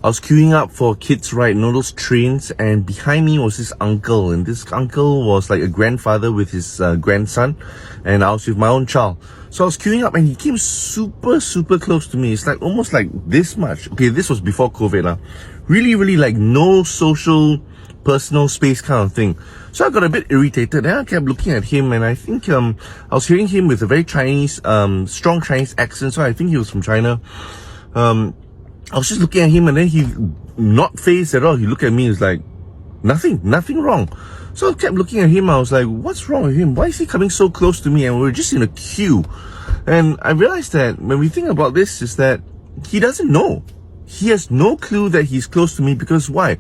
I was queuing up for kids' ride, those trains, and behind me was this uncle, and this uncle was like a grandfather with his grandson, and I was with my own child. So I was queuing up and he came super close to me. It's like almost like this much. Okay, this was before COVID. Really like no social, personal space kind of thing. So I got a bit irritated and I kept looking at him, and I think I was hearing him with a very Chinese, strong Chinese accent, so I think he was from China. I was just looking at him and then he not phased at all. He looked at me, he's like, nothing wrong. So I kept looking at him. I was like, what's wrong with him? Why is he coming so close to me? And we were just in a queue. And I realized that when we think about this is that he doesn't know. He has no clue that he's close to me, because why?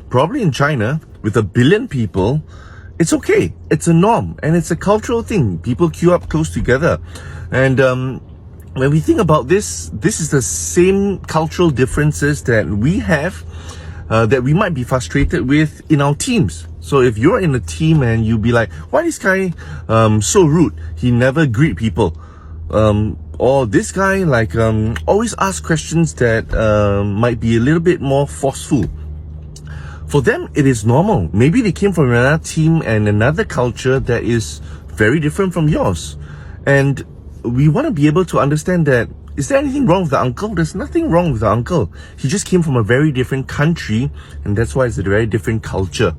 Probably in China, with 1 billion people, it's okay. It's a norm and it's a cultural thing. People queue up close together. And when we think about this is the same cultural differences that we have, that we might be frustrated with in our teams. So if you're in a team and you be like, why this guy so rude? He never greet people. Or this guy like always ask questions that might be a little bit more forceful. For them, it is normal. Maybe they came from another team and another culture that is very different from yours. And we want to be able to understand that, is there anything wrong with the uncle? There's nothing wrong with the uncle. He just came from a very different country, and that's why it's a very different culture.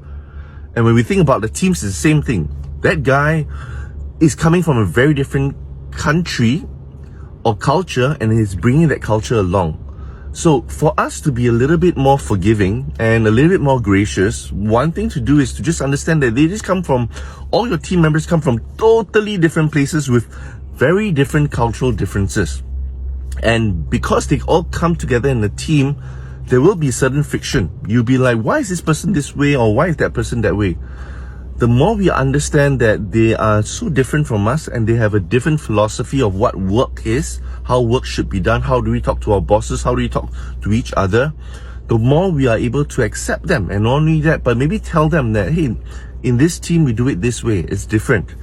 And when we think about the teams, it's the same thing. That guy is coming from a very different country or culture, and he's bringing that culture along. So for us to be a little bit more forgiving and a little bit more gracious, one thing to do is to just understand that they just come from, all your team members come from totally different places with very different cultural differences. And because they all come together in a team, there will be certain friction. You'll be like, why is this person this way, or why is that person that way? The more we understand that they are so different from us and they have a different philosophy of what work is, how work should be done, how do we talk to our bosses, how do we talk to each other, the more we are able to accept them. And not only that, but maybe tell them that, hey, in this team we do it this way, it's different.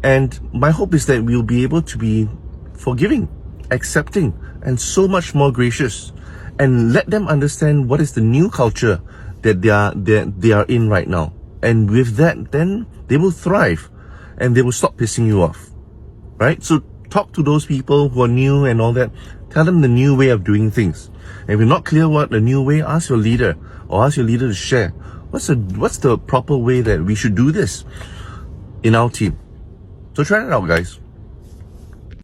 And my hope is that we'll be able to be forgiving, accepting, and so much more gracious, and let them understand what is the new culture that they are in right now. And with that, then they will thrive and they will stop pissing you off, right? So talk to those people who are new and all that. Tell them the new way of doing things. And if you're not clear what the new way, ask your leader, or ask your leader to share. What's the proper way that we should do this in our team? So try it out, guys.